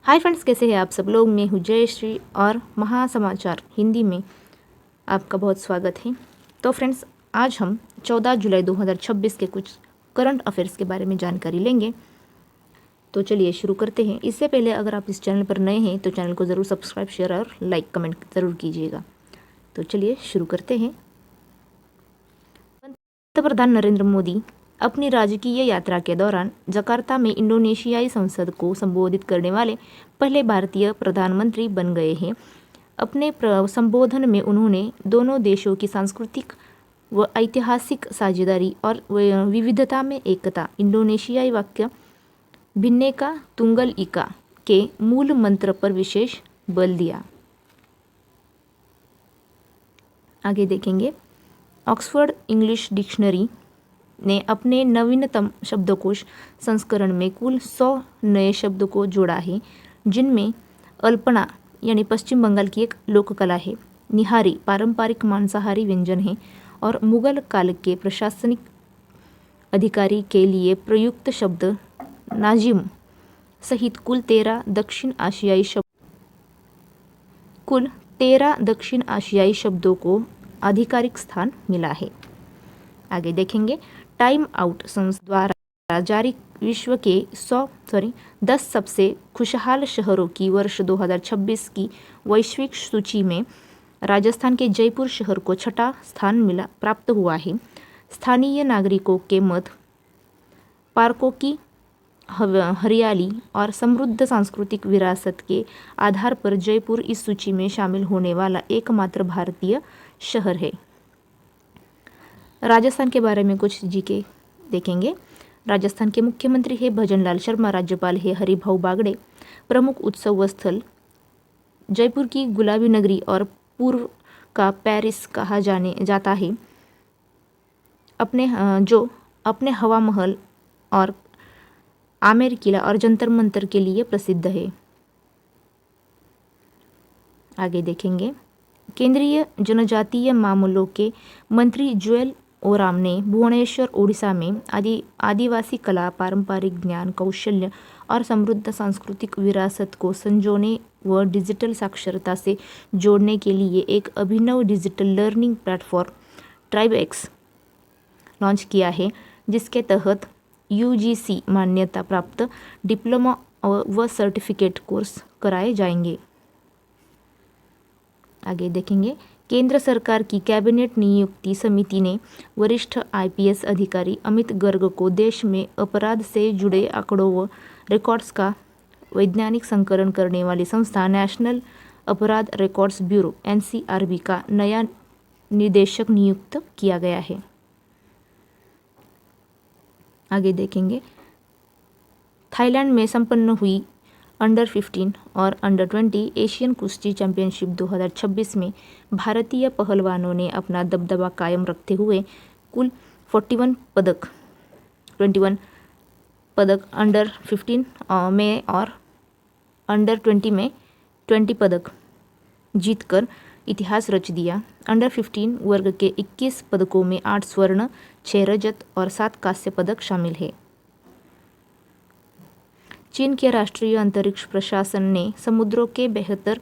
Hi friends, कैसे हैं आप सब लोग। मैं हूँ जयश्री और महासमाचार हिंदी में आपका बहुत स्वागत है। तो फ्रेंड्स, आज हम 14 जुलाई 2026 के कुछ करंट अफेयर्स के बारे में जानकारी लेंगे। तो चलिए शुरू करते हैं। इससे पहले अगर आप इस चैनल पर नए हैं तो चैनल को ज़रूर सब्सक्राइब, शेयर और लाइक कमेंट ज़रूर कीजिएगा। तो चलिए शुरू करते हैं। पंतप्रधान नरेंद्र मोदी अपनी राजकीय यात्रा के दौरान जकार्ता में इंडोनेशियाई संसद को संबोधित करने वाले पहले भारतीय प्रधानमंत्री बन गए हैं। अपने संबोधन में उन्होंने दोनों देशों की सांस्कृतिक व ऐतिहासिक साझेदारी और विविधता में एकता, इंडोनेशियाई वाक्य भिन्नेका तुंगल इका के मूल मंत्र पर विशेष बल दिया। आगे देखेंगे। ऑक्सफोर्ड इंग्लिश डिक्शनरी ने अपने नवीनतम शब्दकोश संस्करण में कुल 100 नए शब्द को जोड़ा है, जिनमें अल्पना यानी पश्चिम बंगाल की एक लोककला है, निहारी पारंपरिक मांसाहारी व्यंजन है और मुगल काल के प्रशासनिक अधिकारी के लिए प्रयुक्त शब्द नाजिम सहित कुल 13 दक्षिण आशियाई शब्दों को आधिकारिक स्थान मिला है। आगे देखेंगे। टाइम आउट संस्था द्वारा जारी विश्व के 10 सबसे खुशहाल शहरों की वर्ष 2026 की वैश्विक सूची में राजस्थान के जयपुर शहर को 6ठा स्थान प्राप्त हुआ है। स्थानीय नागरिकों के मत, पार्कों की हरियाली और समृद्ध सांस्कृतिक विरासत के आधार पर जयपुर इस सूची में शामिल होने वाला एकमात्र भारतीय शहर है। राजस्थान के बारे में कुछ जीके देखेंगे। राजस्थान के मुख्यमंत्री है भजनलाल शर्मा, राज्यपाल है हरिभाऊ बागड़े। प्रमुख उत्सव स्थल जयपुर की गुलाबी नगरी और पूर्व का पेरिस कहा जाता है, जो अपने हवा महल और आमेर किला और जंतर मंतर के लिए प्रसिद्ध है। आगे देखेंगे। केंद्रीय जनजातीय मामलों के मंत्री जुएल ओराम ने भुवनेश्वर, ओडिशा में आदिवासी कला, पारंपरिक ज्ञान, कौशल्य और समृद्ध सांस्कृतिक विरासत को संजोने व डिजिटल साक्षरता से जोड़ने के लिए एक अभिनव डिजिटल लर्निंग प्लेटफॉर्म ट्राइबएक्स लॉन्च किया है, जिसके तहत यूजीसी मान्यता प्राप्त डिप्लोमा व सर्टिफिकेट कोर्स कराए जाएंगे। आगे देखेंगे। केंद्र सरकार की कैबिनेट नियुक्ति समिति ने वरिष्ठ आईपीएस अधिकारी अमित गर्ग को देश में अपराध से जुड़े आंकड़ों व रिकॉर्ड्स का वैज्ञानिक संकलन करने वाली संस्था नेशनल अपराध रिकॉर्ड्स ब्यूरो एनसीआरबी का नया निदेशक नियुक्त किया गया है। आगे देखेंगे। थाईलैंड में संपन्न हुई अंडर 15 और अंडर 20 एशियन कुश्ती चैंपियनशिप 2026 में भारतीय पहलवानों ने अपना दबदबा कायम रखते हुए कुल 21 पदक अंडर 15 में और अंडर 20 में 20 पदक जीतकर इतिहास रच दिया। अंडर 15 वर्ग के 21 पदकों में 8 स्वर्ण, 6 रजत और 7 कांस्य पदक शामिल है। चीन के राष्ट्रीय अंतरिक्ष प्रशासन ने समुद्रों के बेहतर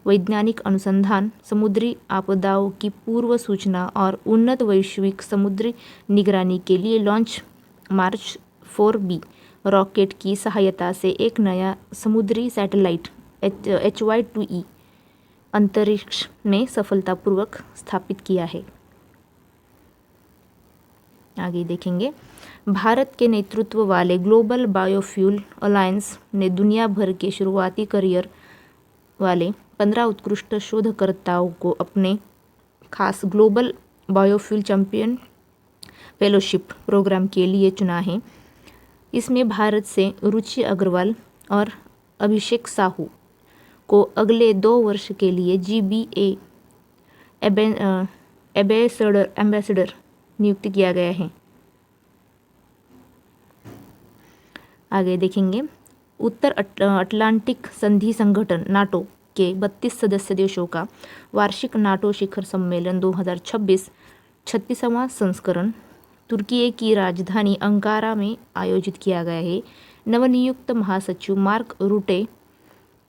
वैज्ञानिक अनुसंधान, समुद्री आपदाओं की पूर्व सूचना और उन्नत वैश्विक समुद्री निगरानी के लिए लॉन्च मार्च 4B रॉकेट की सहायता से एक नया समुद्री सैटेलाइट HY-2E अंतरिक्ष में सफलतापूर्वक स्थापित किया है। आगे देखेंगे। भारत के नेतृत्व वाले ग्लोबल बायोफ्यूल अलायंस ने दुनिया भर के शुरुआती करियर वाले 15 उत्कृष्ट शोधकर्ताओं को अपने खास global biofuel champion fellowship programme के लिए चुना है। इसमें भारत से रुचि अग्रवाल और अभिषेक साहू को अगले 2 वर्ष के लिए GBA एम्बेसडर नियुक्त किया गया है। आगे देखेंगे। उत्तर अटलांटिक संधि संगठन नाटो के 32 सदस्य देशों का वार्षिक नाटो शिखर सम्मेलन 2026 36वां संस्करण तुर्की की राजधानी अंकारा में आयोजित किया गया है। नवनियुक्त महासचिव मार्क रूटे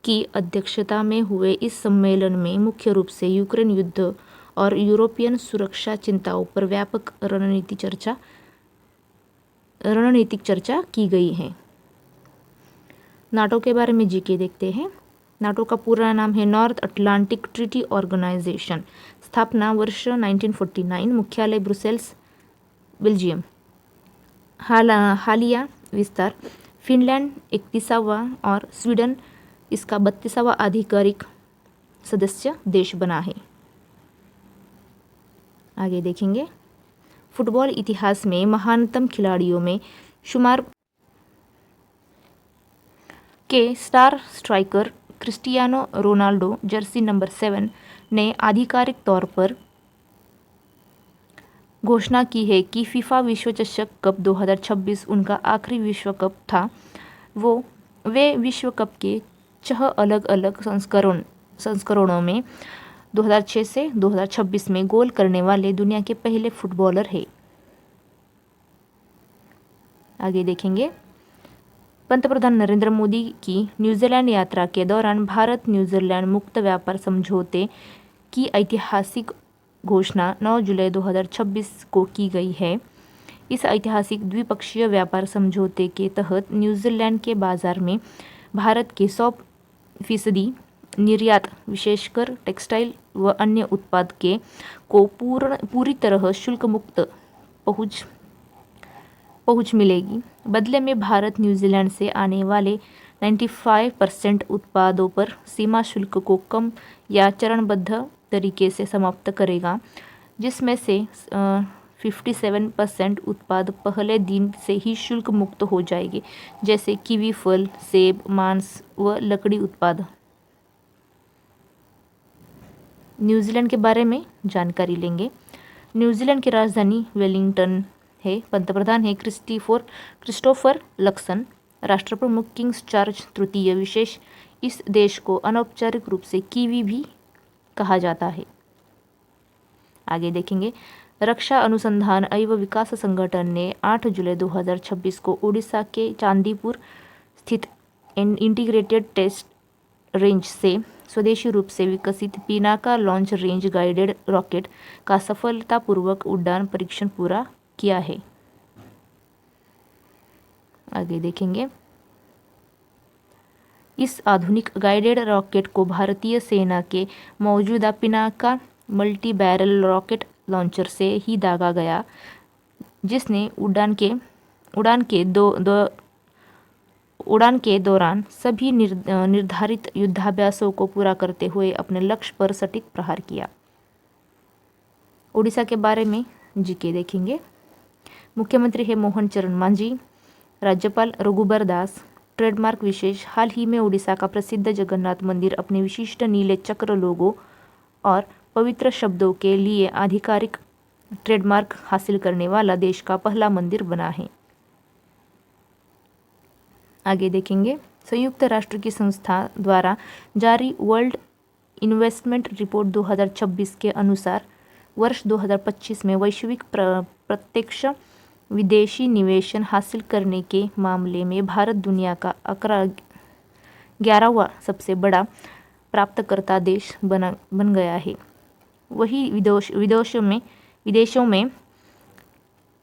की अध्यक्षता में हुए इस सम्मेलन में मुख्य रूप से यूक्रेन युद्ध और यूरोपियन सुरक्षा चिंताओं पर व्यापक रणनीतिक चर्चा की गई है। नाटो के बारे में जीके देखते हैं। नाटो का पूरा नाम है नॉर्थ अटलांटिक ट्रीटी ऑर्गेनाइजेशन। स्थापना वर्ष 1949। मुख्यालय ब्रुसेल्स, बेल्जियम। हालिया विस्तार फिनलैंड 31वां और स्वीडन इसका 32वां आधिकारिक सदस्य देश बना है। आगे देखेंगे, फुटबॉल इतिहास में महानतम खिलाड़ियों में शुमार के star striker Cristiano Ronaldo Jersey number 7 ने आधिकारिक तौर पर घोषणा की है कि फीफा विश्व चषक कप 2026 उनका आखिरी विश्व कप था। वे विश्व कप के 6 अलग अलग संस्करणों में 2006 से 2026 में गोल करने वाले दुनिया के पहले फुटबॉलर हैं। आगे देखेंगे, पंतप्रधान नरेंद्र मोदी की न्यूजीलैंड यात्रा के दौरान भारत न्यूजीलैंड मुक्त व्यापार समझौते की ऐतिहासिक घोषणा 9 जुलाई 2026 को की गई है। इस ऐतिहासिक द्विपक्षीय व्यापार समझौते के तहत न्यूजीलैंड के बाजार में भारत के 100% निर्यात, विशेषकर टेक्सटाइल व अन्य उत्पाद को पूरी तरह शुल्क मुक्त पहुँच मिलेगी। बदले में भारत न्यूजीलैंड से आने वाले 95% उत्पादों पर सीमा शुल्क को कम या चरणबद्ध तरीके से समाप्त करेगा, जिसमें से 57% उत्पाद पहले दिन से ही शुल्क मुक्त हो जाएंगे, जैसे कीवी फल, सेब, मांस व लकड़ी उत्पाद। न्यूजीलैंड के बारे में जानकारी लेंगे। न्यूजीलैंड की राजधानी वेलिंगटन है। पंतप्रधान है क्रिस्टोफर लक्सन। राष्ट्र प्रमुख किंग्स चार्ल्स तृतीय विशेष। इस देश को अनौपचारिक रूप से कीवी भी कहा जाता है। आगे देखेंगे, रक्षा अनुसंधान एवं विकास संगठन ने 8 जुलाई 2026 को उड़ीसा के चांदीपुर स्थित इंटीग्रेटेड टेस्ट रेंज से स्वदेशी रूप से विकसित Pinaka launch range guided rocket का सफलतापूर्वक उड़ान परीक्षण पूरा किया है। आगे देखेंगे, इस आधुनिक गाइडेड रॉकेट को भारतीय सेना के मौजूदा Pinaka multi barrel rocket launcher से ही दागा गया, जिसने उड़ान के दौरान सभी निर्धारित युद्धाभ्यासों को पूरा करते हुए अपने लक्ष्य पर सटीक प्रहार किया। उड़ीसा के बारे में जीके देखेंगे। मुख्यमंत्री है मोहन चरण मांझी। राज्यपाल रघुबर दास। ट्रेडमार्क विशेष, हाल ही में उड़ीसा का प्रसिद्ध जगन्नाथ मंदिर अपने विशिष्ट नीले चक्र लोगो और पवित्र शब्दों के लिए आधिकारिक ट्रेडमार्क हासिल करने वाला देश का पहला मंदिर बना है। आगे देखेंगे, संयुक्त राष्ट्र की संस्था द्वारा जारी वर्ल्ड इन्वेस्टमेंट रिपोर्ट 2026 के अनुसार वर्ष 2025 में वैश्विक प्रत्यक्ष विदेशी निवेश हासिल करने के मामले में भारत दुनिया का 11वां सबसे बड़ा प्राप्तकर्ता देश बन गया है। वही विदेशों में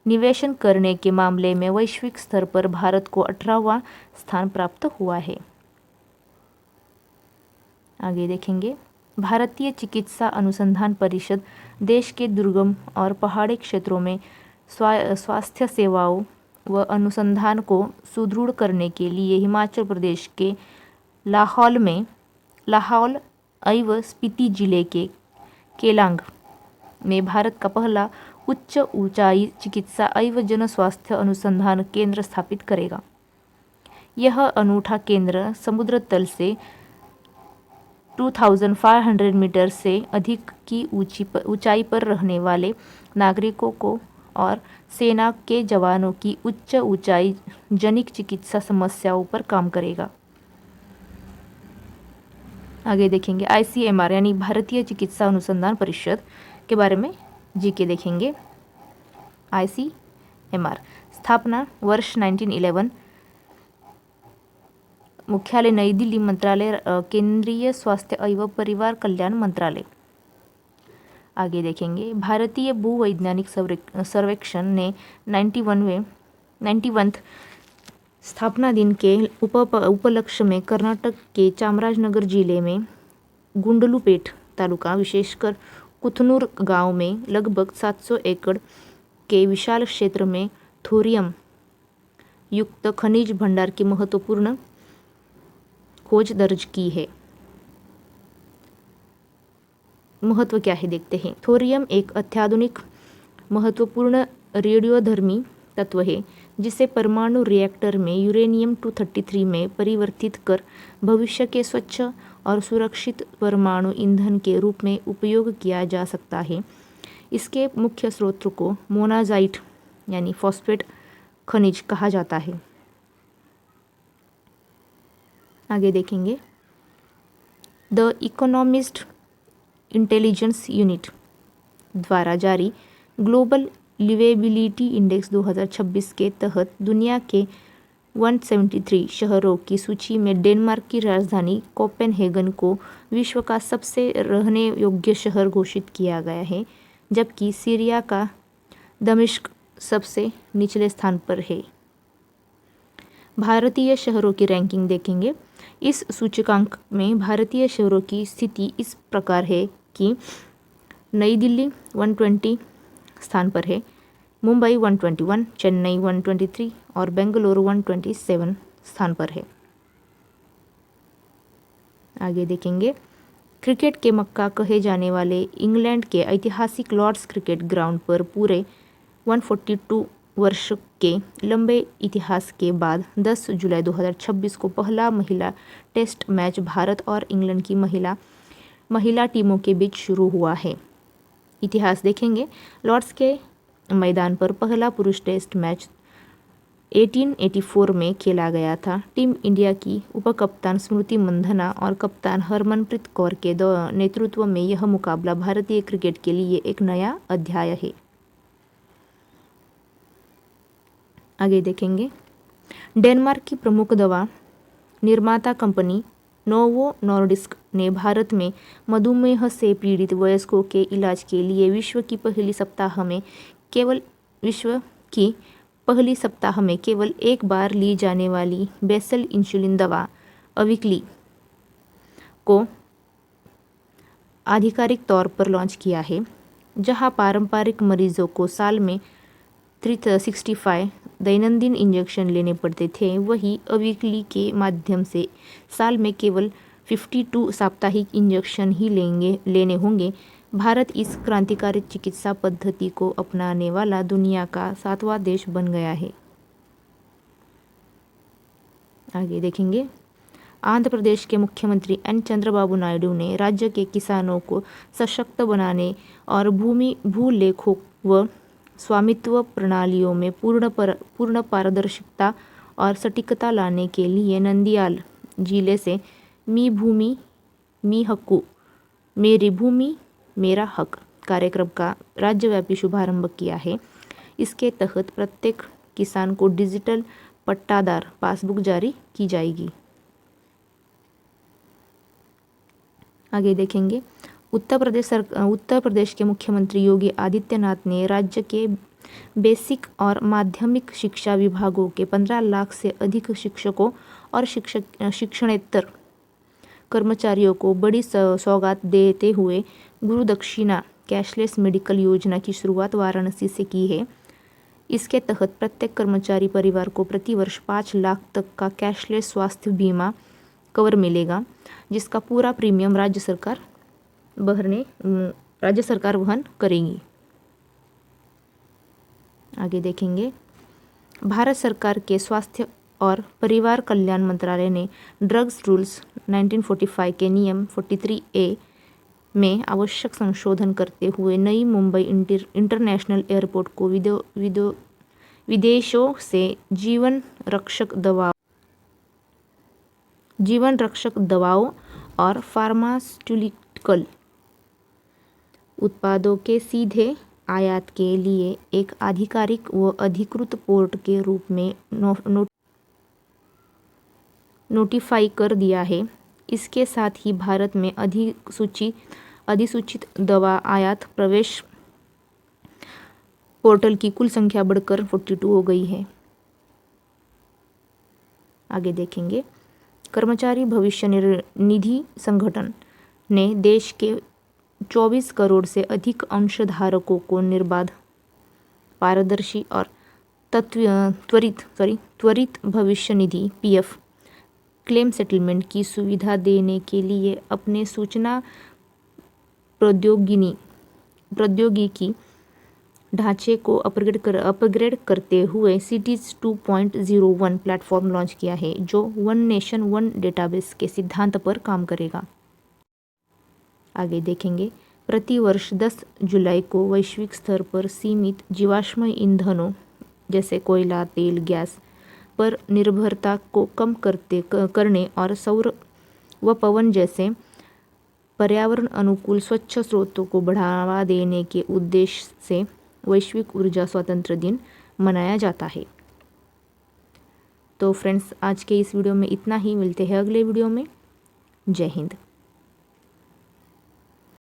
निवेश करने के मामले में वैश्विक स्तर पर भारत को 18वां स्थान प्राप्त हुआ है। आगे देखेंगे, भारतीय चिकित्सा अनुसंधान परिषद देश के दुर्गम और पहाड़ी क्षेत्रों में स्वास्थ्य सेवाओं व अनुसंधान को सुदृढ़ करने के लिए हिमाचल प्रदेश के लाहौल एवं स्पीति जिले के केलांग में भारत का पहला उच्च ऊंचाई चिकित्सा एवं जन स्वास्थ्य अनुसंधान केंद्र स्थापित करेगा। यह अनूठा केंद्र समुद्र तल से 2500 मीटर से अधिक की ऊंचाई पर रहने वाले नागरिकों को और सेना के जवानों की उच्च ऊंचाई जनिक चिकित्सा समस्याओं पर काम करेगा। आगे देखेंगे, ICMR यानी भारतीय चिकित्सा अनुसंधान परिषद के बारे में जीके देखेंगे। ICMR स्थापना वर्ष 1911। मुख्यालय नई दिल्ली, मंत्रालय केंद्रीय स्वास्थ्य एवं परिवार कल्याण मंत्रालय। आगे देखेंगे, भारतीय भूवैज्ञानिक सर्वेक्षण ने 91वें स्थापना दिन के उपलक्ष्य में कर्नाटक के चामराजनगर जिले में गुंडलुपेट तालुका, विशेषकर कुथनूर गांव में लगभग 700 एकड़ के विशाल क्षेत्र में थोरियम युक्त खनिज भंडार की महत्वपूर्ण खोज दर्ज की है। महत्व क्या है देखते हैं। थोरियम एक अत्याधुनिक महत्वपूर्ण रेडियोधर्मी तत्व है जिसे परमाणु रिएक्टर में यूरेनियम 233 में परिवर्तित कर भविष्य के स्वच्छ और सुरक्षित परमाणु ईंधन के रूप में उपयोग किया जा सकता है। इसके मुख्य स्रोत को मोनाजाइट यानी फॉस्फेट खनिज कहा जाता है। आगे देखेंगे, द इकोनॉमिस्ट इंटेलिजेंस यूनिट द्वारा जारी ग्लोबल लिवेबिलिटी इंडेक्स 2026 के तहत दुनिया के 173 शहरों की सूची में डेनमार्क की राजधानी कोपेनहेगन को विश्व का सबसे रहने योग्य शहर घोषित किया गया है, जबकि सीरिया का दमिश्क सबसे निचले स्थान पर है। भारतीय शहरों की रैंकिंग देखेंगे। इस सूचकांक में भारतीय शहरों की स्थिति इस प्रकार है कि नई दिल्ली 120 स्थान पर है, मुंबई 121, चेन्नई 123 और बेंगलुरु 127 स्थान पर है। आगे देखेंगे, क्रिकेट के मक्का कहे जाने वाले इंग्लैंड के ऐतिहासिक लॉर्ड्स क्रिकेट ग्राउंड पर पूरे 142 वर्ष के लंबे इतिहास के बाद 10 जुलाई 2026 को पहला महिला टेस्ट मैच भारत और इंग्लैंड की महिला टीमों के बीच शुरू हुआ है। इतिहास देखेंगे, लॉर्ड्स के मैदान पर पहला पुरुष टेस्ट मैच 1884 में खेला गया था। टीम इंडिया की उपकप्तान स्मृति मंधाना और कप्तान हरमनप्रीत कौर के नेतृत्व में यह मुकाबला भारतीय क्रिकेट के लिए एक नया अध्याय है। आगे देखेंगे, डेनमार्क की प्रमुख दवा निर्माता कंपनी नोवो नॉर्डिस्क ने भारत में मधुमेह से पीड़ित वयस्कों के इलाज के लिए विश्व की पहली सप्ताह में केवल एक बार ली जाने वाली बेसल इंसुलिन दवा अविक्ली को आधिकारिक तौर पर लॉन्च किया है। जहां पारंपरिक मरीजों को साल में 365 दैनंदिन इंजेक्शन लेने पड़ते थे, वहीं अविक्ली के माध्यम से साल में केवल 52 साप्ताहिक इंजेक्शन ही लेने होंगे। भारत इस क्रांतिकारी चिकित्सा पद्धति को अपनाने वाला दुनिया का 7वां देश बन गया है। आगे देखेंगे, आंध्र प्रदेश के मुख्यमंत्री एन चंद्रबाबू नायडू ने राज्य के किसानों को सशक्त बनाने और भूलेखों व स्वामित्व प्रणालियों में पूर्ण पारदर्शिता और सटीकता लाने के लिए नंदियाल जिले से मी भूमि मी हक्कू, मेरी भूमि मेरा हक कार्यक्रम का राज्यव्यापी शुभारंभ किया है। इसके तहत प्रत्येक किसान को डिजिटल पट्टादार पासबुक जारी की जाएगी। आगे देखेंगे, उत्तर प्रदेश के मुख्यमंत्री योगी आदित्यनाथ ने राज्य के बेसिक और माध्यमिक शिक्षा विभागों के 15 लाख से अधिक शिक्षकों और शिक्षणेतर कर्मचारियों को बड़ी सौगात देते हुए गुरु दक्षिणा कैशलेस मेडिकल योजना की शुरुआत वाराणसी से की है। इसके तहत प्रत्येक कर्मचारी परिवार को प्रतिवर्ष 5 लाख तक का कैशलेस स्वास्थ्य बीमा कवर मिलेगा, जिसका पूरा प्रीमियम राज्य सरकार वहन करेगी। आगे देखेंगे, भारत सरकार के स्वास्थ्य और परिवार कल्याण मंत्रालय ने ड्रग्स रूल्स 1945 के नियम 43A में आवश्यक संशोधन करते हुए नई मुंबई इंटरनेशनल एयरपोर्ट को विदेशों से जीवन रक्षक दवाओं और फार्मास्यूटिकल उत्पादों के सीधे आयात के लिए एक आधिकारिक व अधिकृत पोर्ट के रूप में नोटिफाई कर दिया है। इसके साथ ही भारत में अधिसूचित दवा आयात प्रवेश पोर्टल की कुल संख्या बढ़कर 42 हो गई है। आगे देखेंगे, कर्मचारी भविष्य निधि संगठन ने देश के 24 करोड़ से अधिक अंशधारकों को निर्बाध, पारदर्शी और त्वरित भविष्य निधि पीएफ क्लेम सेटलमेंट की सुविधा देने के लिए अपने सूचना प्रौद्योगिकी ढांचे को अपग्रेड करते हुए सिटीज 2.01 प्लेटफॉर्म लॉन्च किया है, जो वन नेशन वन डेटाबेस के सिद्धांत पर काम करेगा। आगे देखेंगे, प्रतिवर्ष 10 जुलाई को वैश्विक स्तर पर सीमित जीवाश्म ईंधनों जैसे कोयला, तेल, गैस पर निर्भरता को कम करने और सौर व पवन जैसे पर्यावरण अनुकूल स्वच्छ स्रोतों को बढ़ावा देने के उद्देश्य से वैश्विक ऊर्जा स्वातंत्र्य दिन मनाया जाता है। तो फ्रेंड्स, आज के इस वीडियो में इतना ही। मिलते हैं अगले वीडियो में। जय हिंद।